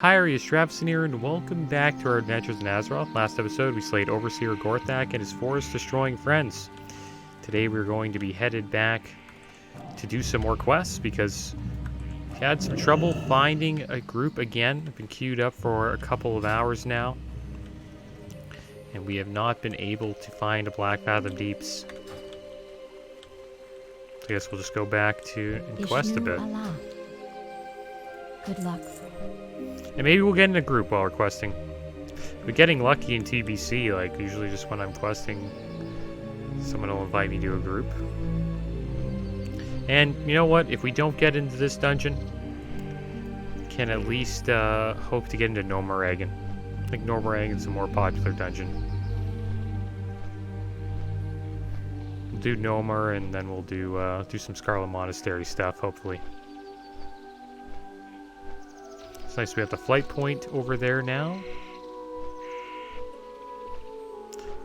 Hi, Arius Travis here, and welcome back to our adventures in Azeroth. Last episode, we slayed Overseer Gorthak and his forest-destroying friends. Today, we're going to be headed back to do some more quests, because we had some trouble finding a group again. I've been queued up for a couple of hours now, and we have not been able to find a Black Fathom Deeps. So I guess we'll just go back to and quest a bit. Good luck. And maybe we'll get in a group while we're questing. We're getting lucky in TBC, like usually just when I'm questing, someone will invite me to a group. And you know what? If we don't get into this dungeon, we can at least hope to get into Gnomeregan. I think Gnomeregan's a more popular dungeon. We'll do Gnomer, and then we'll do some Scarlet Monastery stuff, hopefully. It's nice we have the flight point over there now.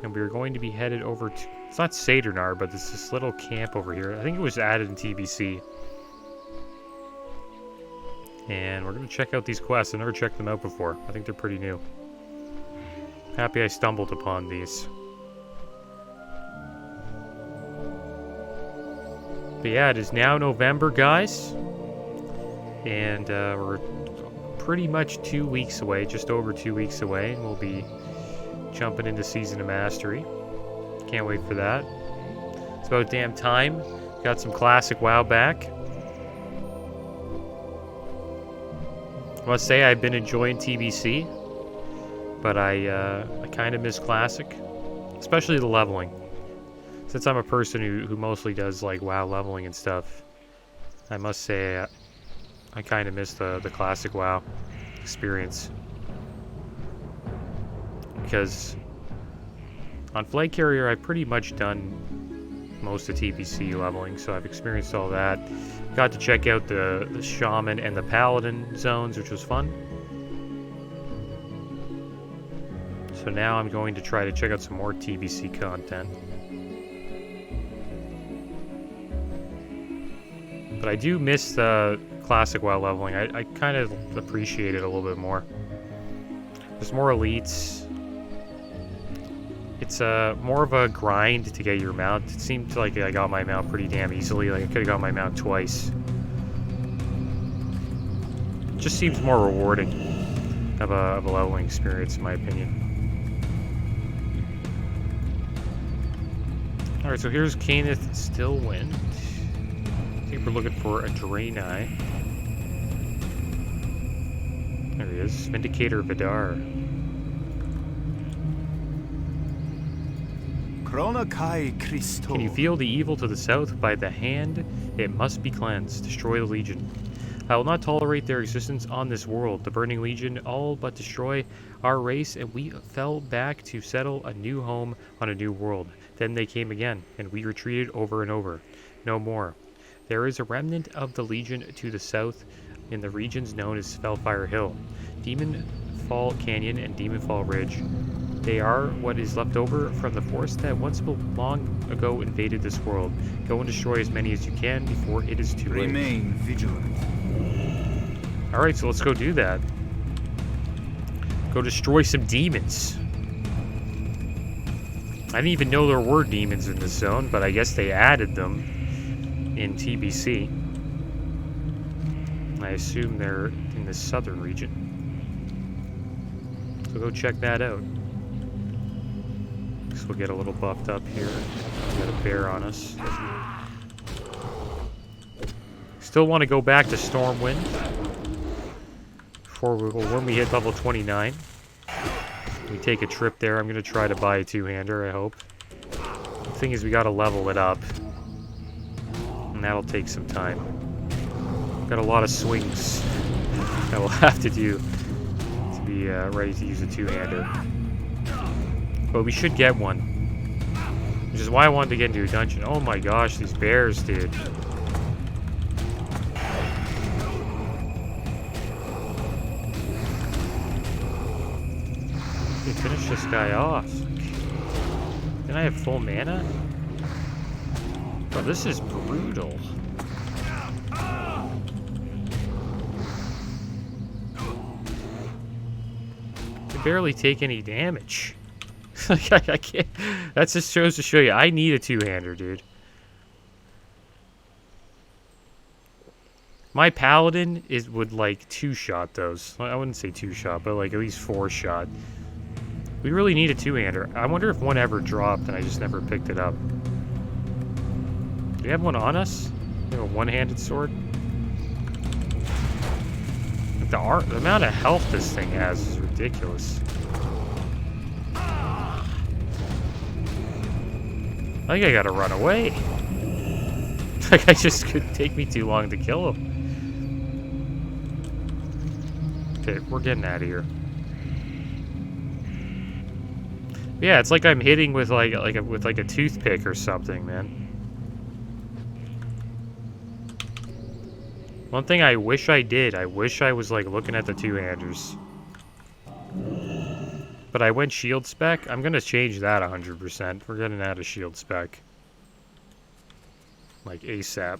And we're going to be headed over to... It's not Saturnar, but it's this little camp over here. I think it was added in TBC. And we're going to check out these quests. I've never checked them out before. I think they're pretty new. Happy I stumbled upon these. But yeah, it is now November, guys. And we're pretty much 2 weeks away, just over 2 weeks away, and we'll be jumping into Season of Mastery. Can't wait for that. It's about damn time. Got some classic WoW back. I must say I've been enjoying TBC, but I kind of miss classic, especially the leveling. Since I'm a person who mostly does like WoW leveling and stuff, I must say I kind of miss the classic WoW experience. Because on Flag Carrier, I've pretty much done most of TBC leveling, so I've experienced all that. Got to check out the Shaman and the Paladin zones, which was fun. So now I'm going to try to check out some more TBC content. But I do miss the classic WoW leveling. I kind of appreciate it a little bit more. There's more elites. It's more of a grind to get your mount. It seemed like I got my mount pretty damn easily. Like I could have got my mount twice. It just seems more rewarding of a leveling experience, in my opinion. Alright, so here's Cainith Stillwind. I think we're looking for a Draenei. There he is, Vindicator Vidar. Can you feel the evil to the south? By the hand, it must be cleansed. Destroy the Legion. I will not tolerate their existence on this world. The Burning Legion all but destroy our race, and we fell back to settle a new home on a new world. Then they came again, and we retreated over and over. No more. There is a remnant of the Legion to the south in the regions known as Spellfire Hill, Demonfall Canyon, and Demonfall Ridge. They are what is left over from the force that once long ago invaded this world. Go and destroy as many as you can before it is too late. Remain vigilant. Alright, so let's go do that. Go destroy some demons. I didn't even know there were demons in this zone, but I guess they added them in TBC. I assume they're in the southern region. So go check that out. Guess we'll get a little buffed up here. We got a bear on us. Still want to go back to Stormwind before when we hit level 29. We take a trip there. I'm going to try to buy a two-hander, I hope. The thing is, we got to level it up. And that'll take some time. Got a lot of swings that we'll have to do to be ready to use a two-hander. But we should get one. Which is why I wanted to get into a dungeon. Oh my gosh, these bears, dude. Hey, finish this guy off. Can I have full mana? Bro, this is brutal. barely take any damage. Like, I can't. That just shows to show you, I need a two-hander, dude. My paladin would like two-shot those. I wouldn't say two-shot, but like at least four-shot. We really need a two-hander. I wonder if one ever dropped and I just never picked it up. Do we have one on us? We have a one-handed sword? The amount of health this thing has is ridiculous. I think I gotta run away. Like, I just could take me too long to kill him. Okay, we're getting out of here. Yeah, it's like I'm hitting with like a toothpick or something, man. One thing I wish I did, I wish I was like looking at the two-handers. But I went shield spec. I'm gonna change that 100%. We're getting out of shield spec. Like ASAP.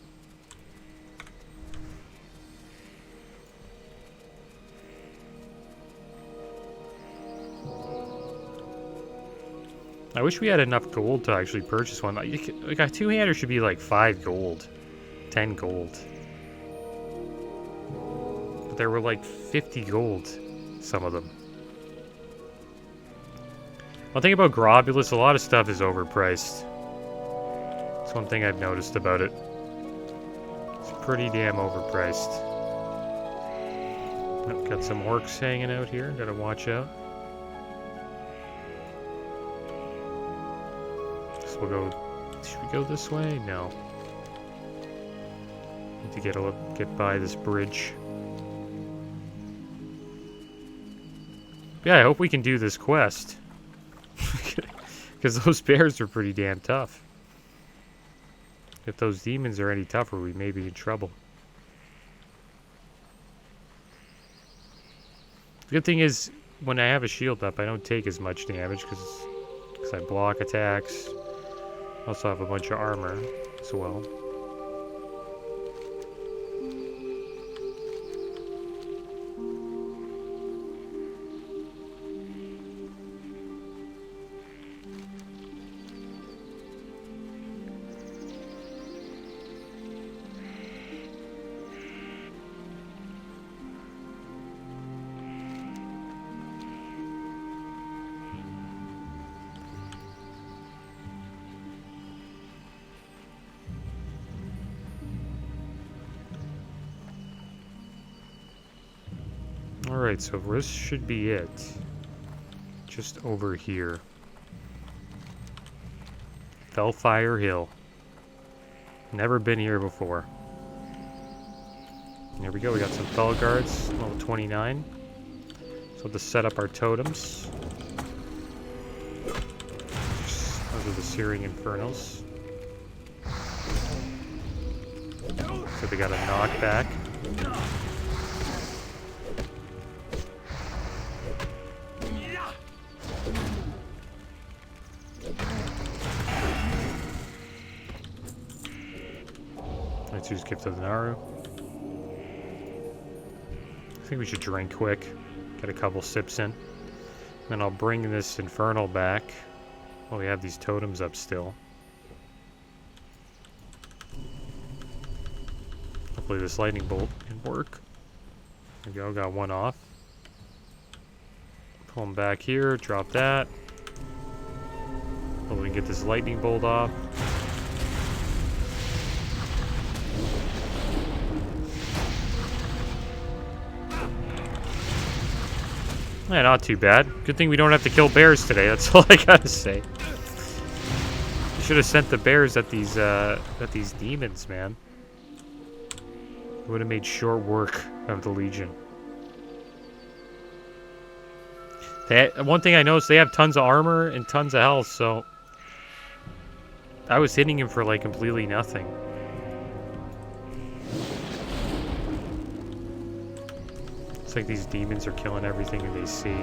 I wish we had enough gold to actually purchase one. Like a two-hander should be like 5 gold. 10 gold. But there were like 50 gold, some of them. One thing about Globulus, a lot of stuff is overpriced. That's one thing I've noticed about it. It's pretty damn overpriced. Oh, got some orcs hanging out here, gotta watch out. So we'll go, should we go this way? No. Need to get by this bridge. Yeah, I hope we can do this quest. Because those bears are pretty damn tough. If those demons are any tougher, we may be in trouble. The good thing is, when I have a shield up, I don't take as much damage because I block attacks. I also have a bunch of armor as well. Alright, so this should be it. Just over here. Fellfire Hill. Never been here before. There we go, we got some Fell Guards, level 29. So to set up our totems. Those are the Searing Infernals. So they got a knockback. Let's use Gift of the Naru. I think we should drink quick. Get a couple sips in. Then I'll bring this Infernal back. Well, we have these totems up still. Hopefully this lightning bolt can work. There we go, got one off. Pull them back here, drop that. Hopefully we can get this lightning bolt off. Yeah, not too bad. Good thing we don't have to kill bears today, that's all I gotta say. We should have sent the bears at these demons, man. It would have made short work of the Legion. One thing I noticed, they have tons of armor and tons of health, so I was hitting him for like completely nothing. It's like these demons are killing everything that they see.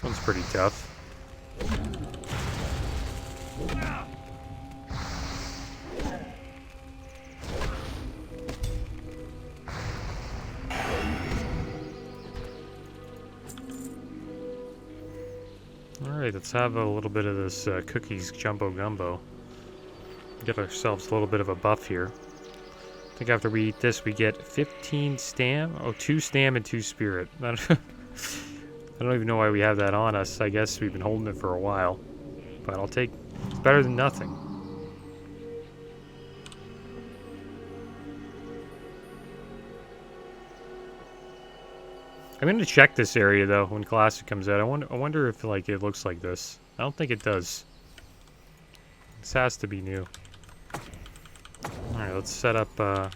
one's pretty tough. Alright, let's have a little bit of this cookies jumbo gumbo. Get ourselves a little bit of a buff here. I think after we eat this, we get 15 stam. Oh, 2 stam and 2 spirit. I don't even know why we have that on us. I guess we've been holding it for a while. But I'll take... It's better than nothing. I'm going to check this area, though, when Classic comes out. I wonder if, like, it looks like this. I don't think it does. This has to be new. Alright, let's set up a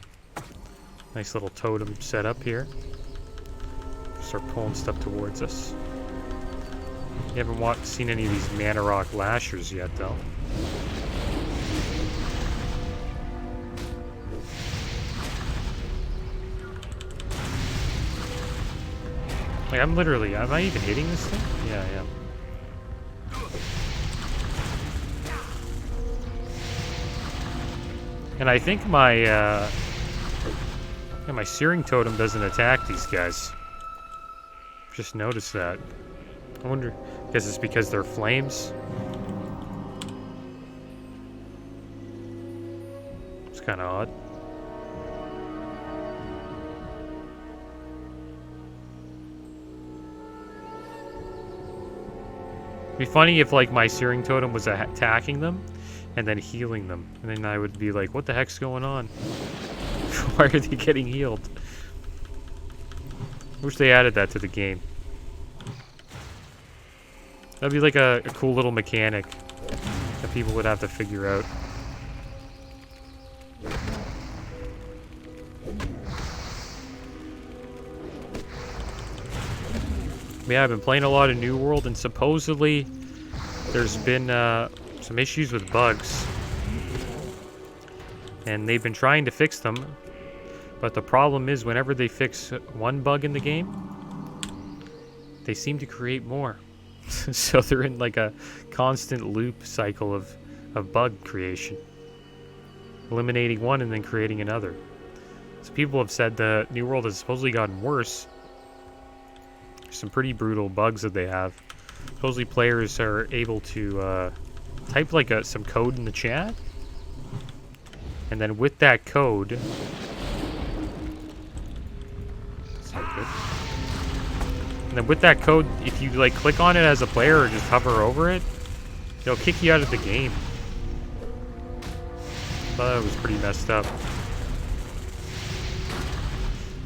nice little totem setup here. Start pulling stuff towards us. You haven't seen any of these Mana Rock Lashers yet, though. Like, am I even hitting this thing? Yeah, I am. And I think my Searing Totem doesn't attack these guys. Just noticed that. I wonder, I guess it's because they're flames. It's kind of odd. It'd be funny if, like, my Searing Totem was attacking them and then healing them. And then I would be like, what the heck's going on? Why are they getting healed? I wish they added that to the game. That'd be like a cool little mechanic that people would have to figure out. Yeah, I've been playing a lot of New World, and supposedly there's been some issues with bugs. And they've been trying to fix them. But the problem is, whenever they fix one bug in the game, they seem to create more. So they're in like a constant loop cycle of bug creation. Eliminating one and then creating another. So people have said the New World has supposedly gotten worse. There's some pretty brutal bugs that they have. Supposedly players are able to type like some code in the chat. And then with that code... And then with that code, if you like click on it as a player or just hover over it, it'll kick you out of the game. I thought that was pretty messed up.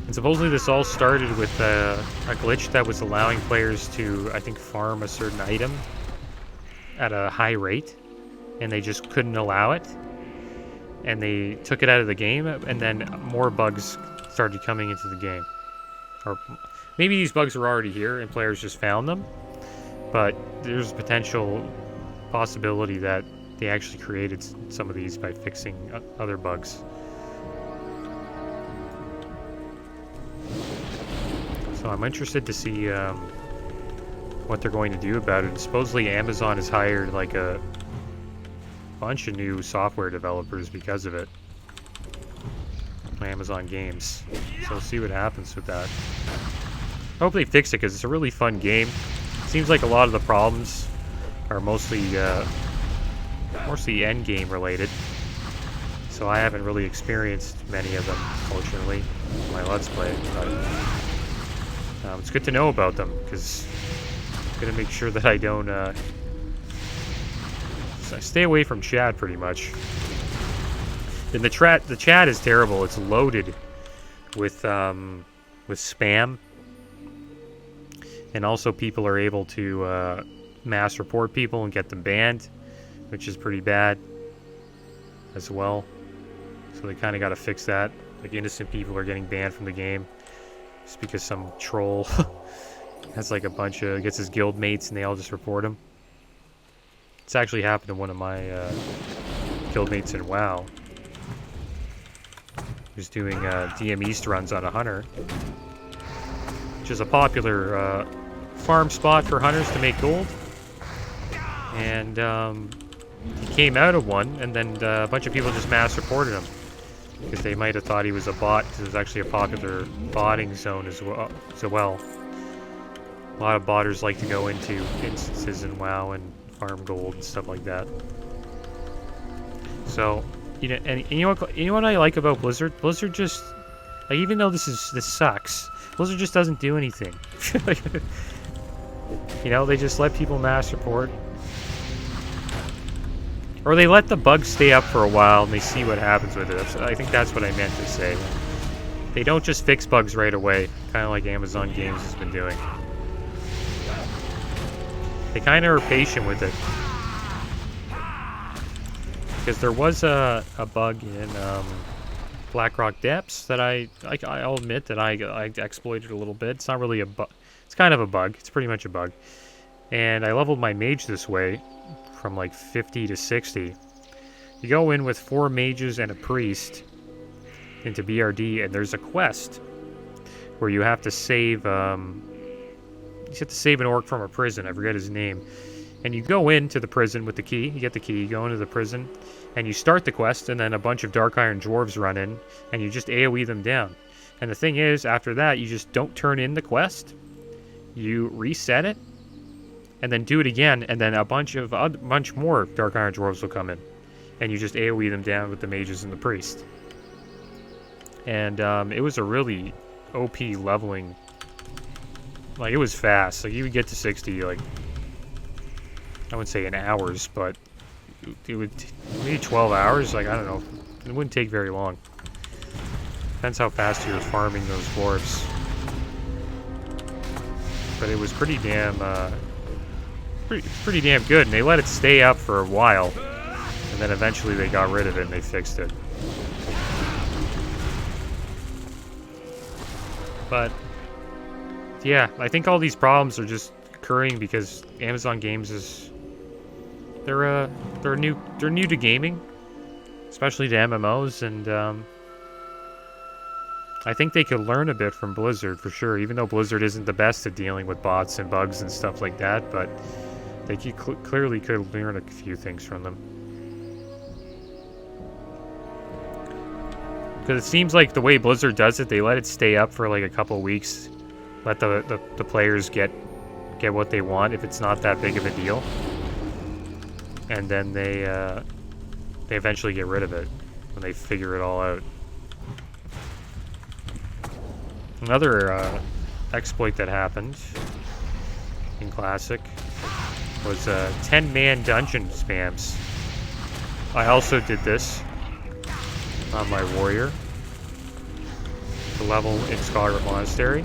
And supposedly this all started with a glitch that was allowing players to, I think, farm a certain item at a high rate, and they just couldn't allow it. And they took it out of the game, and then more bugs started coming into the game. Or maybe these bugs were already here and players just found them, but there's a potential possibility that they actually created some of these by fixing other bugs. So I'm interested to see what they're going to do about it. Supposedly Amazon has hired like a bunch of new software developers because of it. Amazon Games. So we'll see what happens with that. I hope they fix it because it's a really fun game. Seems like a lot of the problems are mostly end game related. So I haven't really experienced many of them, fortunately, in my Let's Play. But it's good to know about them because I'm gonna make sure that I don't stay away from chat pretty much. And the chat is terrible. It's loaded with spam, and also people are able to mass report people and get them banned, which is pretty bad as well. So they kind of got to fix that. Like, innocent people are getting banned from the game just because some troll has like gets his guild mates and they all just report him. It's actually happened to one of my guild mates in WoW. Who's doing DM East runs on a hunter, which is a popular farm spot for hunters to make gold. And he came out of one, and then a bunch of people just mass reported him. Because they might have thought he was a bot, because it was actually a popular botting zone as well. A lot of botters like to go into instances in WoW and farm gold and stuff like that. So, you know, and you know what I like about Blizzard? Blizzard just, like, even though this sucks, Blizzard just doesn't do anything. You know, they just let people mass report. Or they let the bugs stay up for a while and they see what happens with it. I think that's what I meant to say. They don't just fix bugs right away, kind of like Amazon Games has been doing. They kind of are patient with it. Because there was a bug in Blackrock Depths that I'll admit that I exploited a little bit. It's not really a bug. It's kind of a bug. It's pretty much a bug. And I leveled my mage this way from like 50 to 60. You go in with 4 mages and a priest into BRD, and there's a quest where you have to save an orc from a prison. I forget his name. And you go into the prison with the key. You get the key, you go into the prison, and you start the quest, and then a bunch of Dark Iron Dwarves run in, and you just AoE them down. And the thing is, after that, you just don't turn in the quest. You reset it, and then do it again, and then a bunch more Dark Iron Dwarves will come in. And you just AoE them down with the mages and the priest. And it was a really OP leveling. Like, it was fast. Like, you would get to 60, like, I wouldn't say in hours, but it would maybe 12 hours. Like, I don't know. It wouldn't take very long. Depends how fast you're farming those dwarves. But it was pretty damn, pretty damn good, and they let it stay up for a while, and then eventually they got rid of it and they fixed it. But yeah, I think all these problems are just occurring because Amazon Games is they're new to gaming, especially to MMOs, and I think they could learn a bit from Blizzard for sure. Even though Blizzard isn't the best at dealing with bots and bugs and stuff like that, but they clearly could learn a few things from them. Because it seems like the way Blizzard does it, they let it stay up for like a couple weeks, let the players get what they want if it's not that big of a deal, and then they eventually get rid of it when they figure it all out. Another exploit that happened in Classic was 10-man dungeon spams. I also did this on my warrior to level in Scarlet Monastery,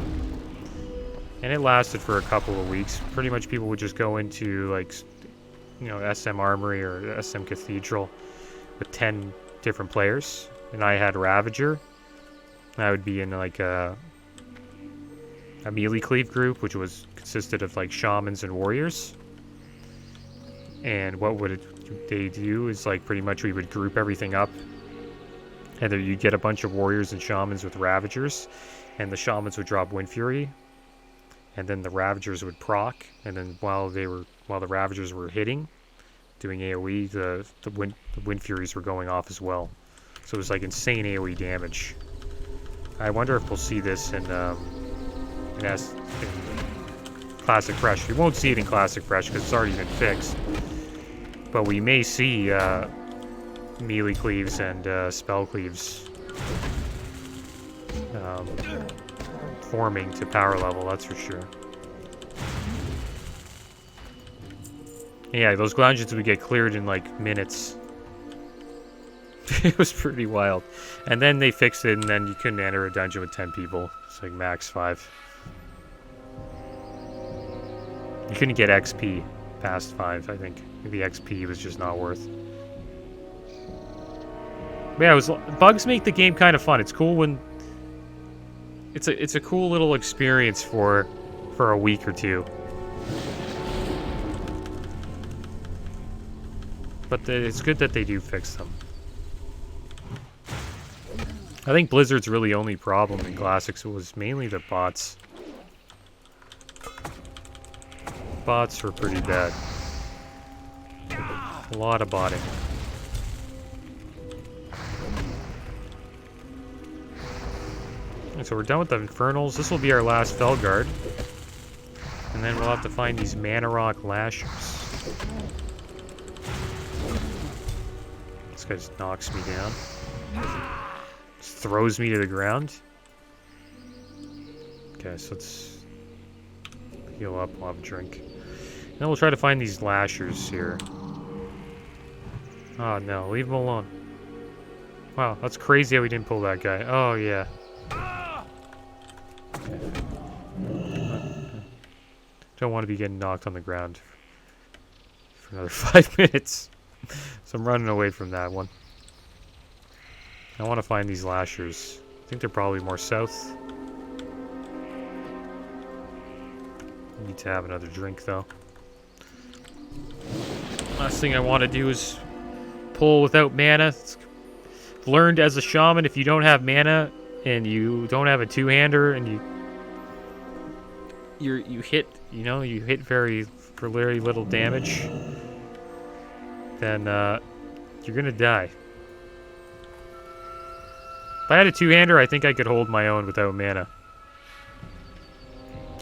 and it lasted for a couple of weeks. Pretty much people would just go into, like, you know, SM Armory or SM Cathedral with 10 different players, and I had Ravager. I would be in like a melee cleave group, which consisted of like shamans and warriors. And what they do is, like, pretty much we would group everything up. Either you'd get a bunch of warriors and shamans with Ravagers, and the shamans would drop Wind Fury, and then the Ravagers would proc, and then while the Ravagers were hitting, doing AoE, the Wind Furies were going off as well. So it was like insane AoE damage. I wonder if we'll see this in Classic Fresh. We won't see it in Classic Fresh because it's already been fixed. But we may see melee cleaves and spell cleaves forming to power level, that's for sure. Yeah, those dungeons would get cleared in like minutes. It was pretty wild. And then they fixed it, and then you couldn't enter a dungeon with 10 people. It's like max 5. You couldn't get XP past 5, I think. The XP was just not worth. But yeah, bugs make the game kind of fun. It's cool when it's a cool little experience for a week or two. But it's good that they do fix them. I think Blizzard's really only problem in Classics was mainly the bots. Bots were pretty bad. A lot of botting. And so we're done with the Infernals. This will be our last Felguard. And then we'll have to find these Mana Rock Lashers. This guy just knocks me down. Just throws me to the ground. Okay, so let's heal up, we'll have a drink. Then we'll try to find these Lashers here. Oh no, leave him alone. Wow, that's crazy how we didn't pull that guy. Oh yeah. Don't want to be getting knocked on the ground for another 5 minutes. So I'm running away from that one. I want to find these Lashers. I think they're probably more south. Need to have another drink though. Last thing I want to do is pull without mana. It's learned as a shaman, if you don't have mana and you don't have a two-hander and you hit, you know, you hit for very little damage, then you're gonna die. If I had a two-hander, I think I could hold my own without mana.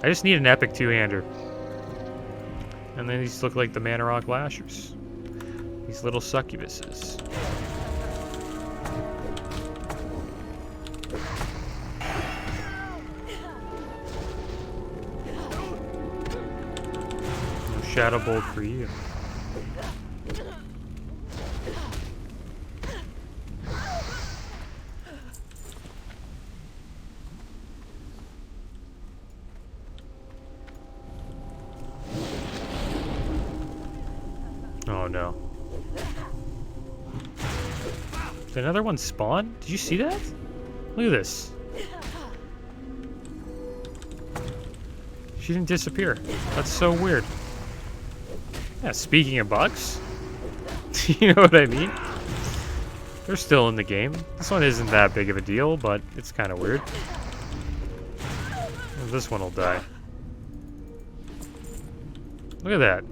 I just need an epic two-hander. And then these look like the Mana Rock Lashers. These little succubuses. No Shadow Bolt for you. Oh no. Did another one spawn? Did you see that? Look at this. She didn't disappear. That's so weird. Yeah, speaking of bugs. You know what I mean? They're still in the game. This one isn't that big of a deal, but it's kind of weird. This one will die. Look at that.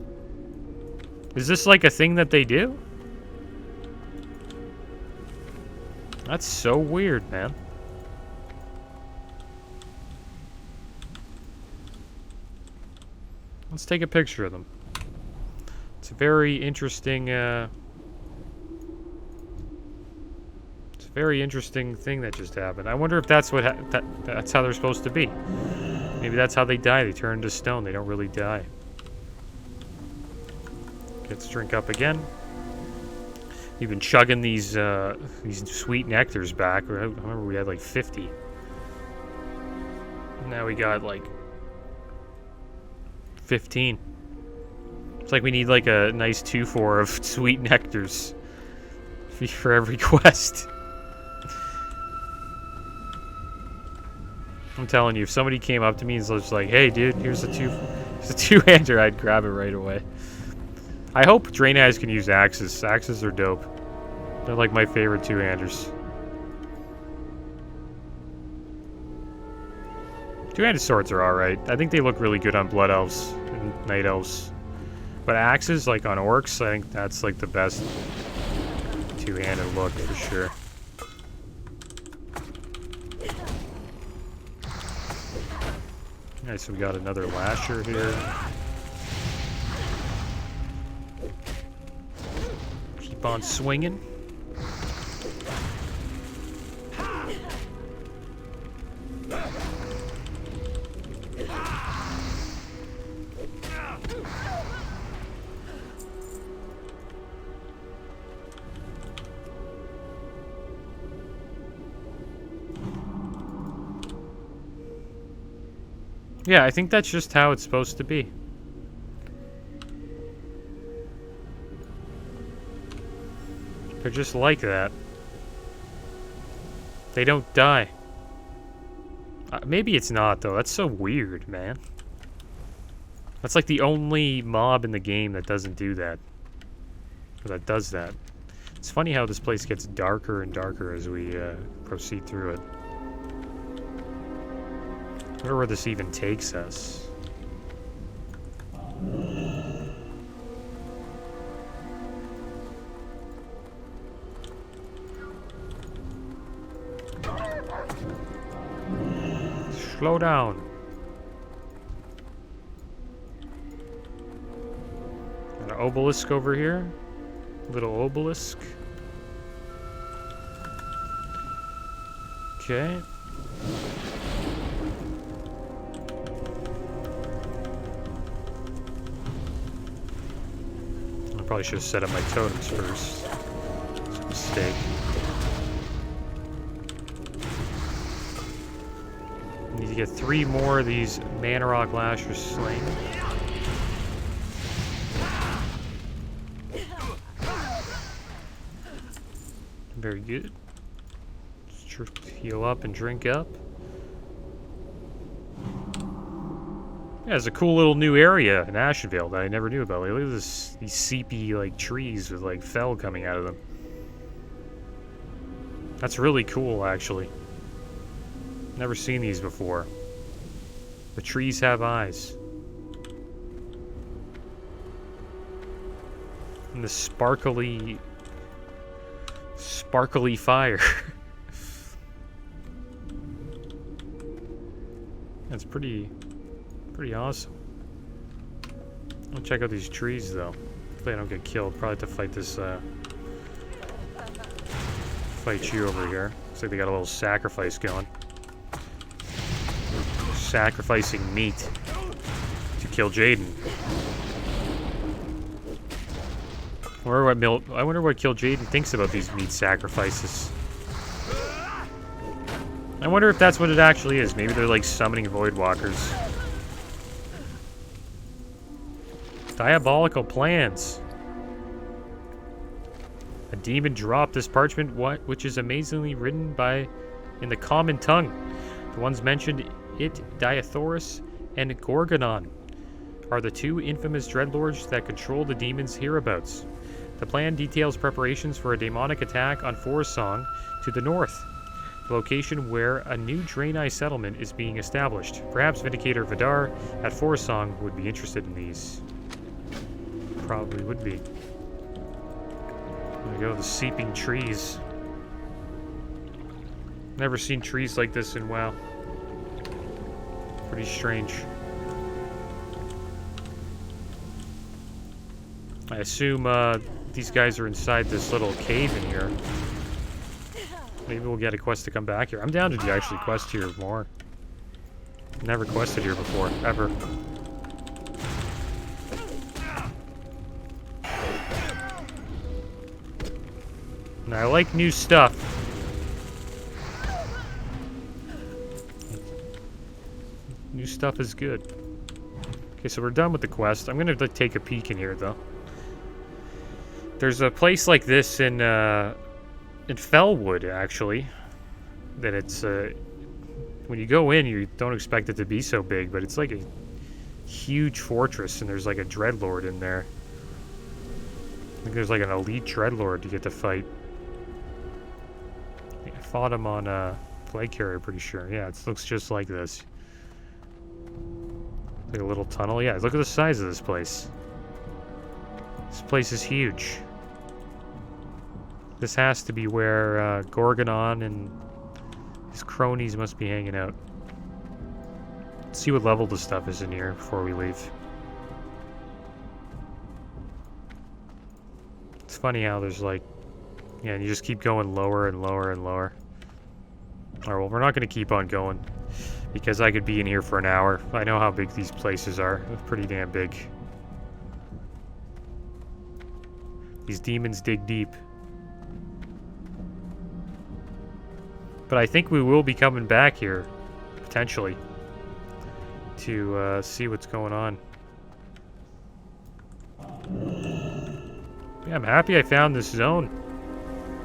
Is this like a thing that they do? That's so weird, man. Let's take a picture of them. It's a very interesting, it's a very interesting thing that just happened. I wonder if that's what that's how they're supposed to be. Maybe that's how they die. They turn to stone. They don't really die. Let's drink up again. We've been chugging these sweet nectars back. I remember we had like 50. Now we got like 15. It's like we need like a nice 2-4 of sweet nectars for every quest. I'm telling you, if somebody came up to me and was just like, "Hey, dude, here's a two-hander," I'd grab it right away. I hope Draenei can use axes. Axes are dope. They're like my favorite two-handers. Two-handed swords are alright. I think they look really good on Blood Elves and Night Elves. But axes, like on Orcs, I think that's like the best two-handed look for sure. Alright, so we got another Lasher here. Keep on swinging. Yeah, I think that's just how it's supposed to be. They're just like that. They don't die. Maybe it's not, though. That's so weird, man. That's like the only mob in the game that doesn't do that. Or that does that. It's funny how this place gets darker and darker as we proceed through it. I wonder where this even takes us. Slow down. Got an obelisk over here. Little obelisk. Okay. I probably should have set up my totems first. It's a mistake. I need to get 3 more of these Manarok Lashers slain. Very good. Let's heal up and drink up. Yeah, it's a cool little new area in Ashenvale that I never knew about. Like, look at these seepy, like, trees with, like, fell coming out of them. That's really cool, actually. Never seen these before. The trees have eyes. And the sparkly fire. That's pretty awesome. I'll check out these trees though. Hopefully I don't get killed. Probably have to fight this fight you over here. Looks like they got a little sacrifice going. Sacrificing meat to kill Jaden. I wonder what Kill Jaden thinks about these meat sacrifices. I wonder if that's what it actually is. Maybe they're like summoning Voidwalkers. Diabolical plans. A demon dropped this parchment, which is amazingly written in the common tongue. The ones mentioned, Diathorus and Gorgonon, are the 2 infamous dreadlords that control the demons hereabouts. The plan details preparations for a demonic attack on Forest Song to the north, the location where a new Draenei settlement is being established. Perhaps Vindicator Vidar at Forest Song would be interested in these. Probably would be. There we go, the seeping trees. Never seen trees like this in WoW. Pretty strange. I assume these guys are inside this little cave in here. Maybe we'll get a quest to come back here. I'm down to actually quest here more. Never quested here before, ever. And I like new stuff. New stuff is good. Okay, so we're done with the quest. I'm gonna take a peek in here, though. There's a place like this in Fellwood, actually. That it's when you go in, you don't expect it to be so big, but it's like a huge fortress, and there's like a dreadlord in there. I think there's like an elite dreadlord to get to fight. I fought him on Plague Carrier, pretty sure. Yeah, it looks just like this. Like a little tunnel. Yeah, look at the size of this place. This place is huge. This has to be where Gorgonon and his cronies must be hanging out. Let's see what level the stuff is in here before we leave. It's funny how there's like... Yeah, and you just keep going lower and lower and lower. Alright, well, we're not going to keep on going. Because I could be in here for an hour. I know how big these places are. They're pretty damn big. These demons dig deep. But I think we will be coming back here, potentially, to see what's going on. Yeah, I'm happy I found this zone.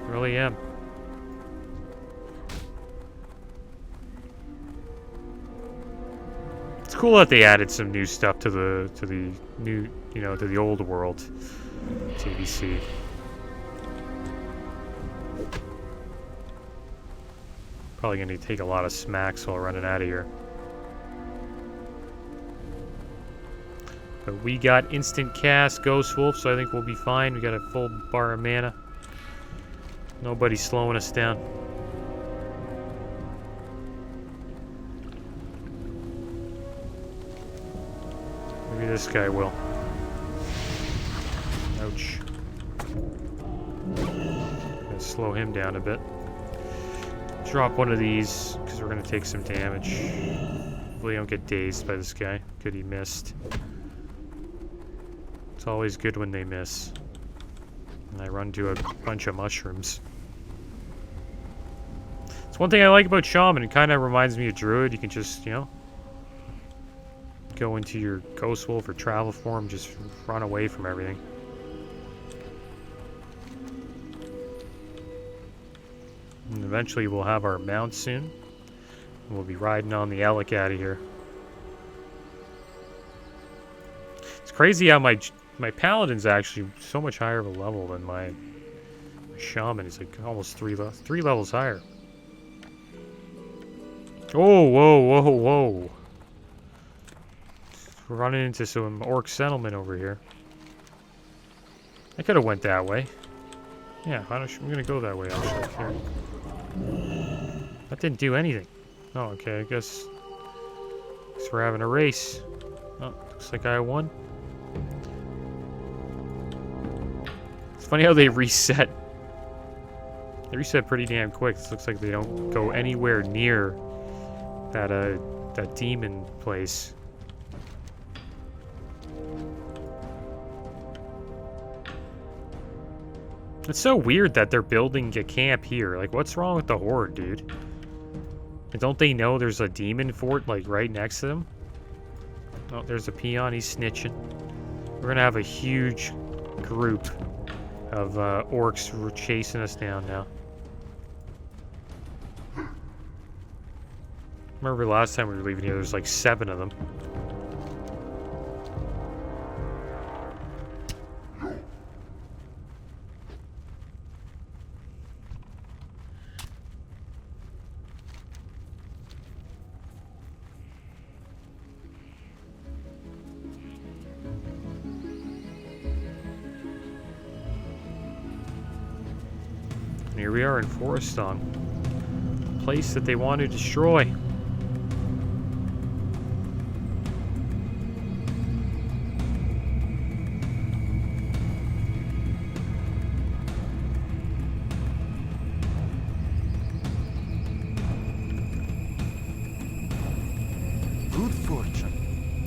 I really am. It's cool that they added some new stuff to the new, to the old world, TBC. Probably gonna take a lot of smacks while running out of here. But we got instant cast Ghost Wolf, so I think we'll be fine. We got a full bar of mana. Nobody's slowing us down. this guy will. Ouch. Gonna slow him down a bit. Drop one of these, because we're gonna take some damage. Hopefully I don't get dazed by this guy. Good, he missed. It's always good when they miss. And I run to a bunch of mushrooms. It's one thing I like about Shaman. It kind of reminds me of Druid. You can just, you know, go into your Ghost Wolf or Travel form, just run away from everything. And eventually we'll have our mount soon. And we'll be riding on the Alec out of here. It's crazy how my Paladin's actually so much higher of a level than my Shaman. He's like almost three levels higher. Oh, whoa, whoa, whoa. We're running into some orc settlement over here. I could have went that way. Yeah, I'm gonna go that way, actually. Here. That didn't do anything. Oh, okay, I guess we're having a race. Oh, looks like I won. It's funny how they reset. They reset pretty damn quick. This looks like they don't go anywhere near that demon place. It's so weird that they're building a camp here. Like, what's wrong with the Horde, dude? And don't they know there's a demon fort, like, right next to them? Oh, there's a peon. He's snitching. We're gonna have a huge group of orcs who are chasing us down now. Remember last time we were leaving here, there was like 7 of them. And here we are in Forestong, a place that they want to destroy.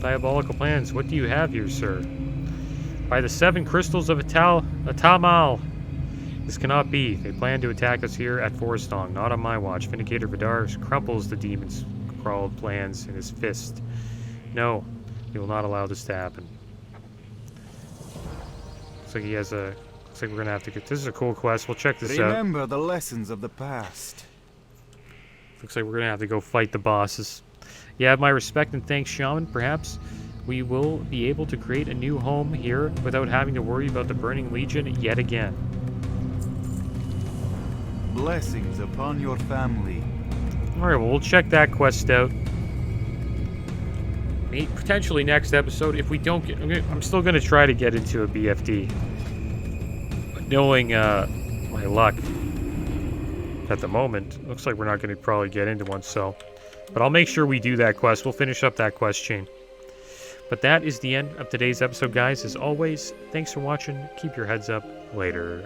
Diabolical plans. What do you have here, sir? By the 7 crystals of Atamal. This cannot be. They plan to attack us here at Forestong. Not on my watch. Vindicator Vidar crumples the demon's crawled plans in his fist. No, he will not allow this to happen. Looks like he has a... Looks like we're gonna have to get... This is a cool quest. We'll check this out. Remember the lessons of the past. Looks like we're gonna have to go fight the bosses. You have my respect and thanks, Shaman. Perhaps we will be able to create a new home here without having to worry about the Burning Legion yet again. Blessings upon your family. Alright, well, we'll check that quest out. Potentially next episode, if we don't get... I'm still going to try to get into a BFD. But knowing my luck at the moment, looks like we're not going to probably get into one, so... But I'll make sure we do that quest. We'll finish up that quest chain. But that is the end of today's episode, guys. As always, thanks for watching. Keep your heads up. Later.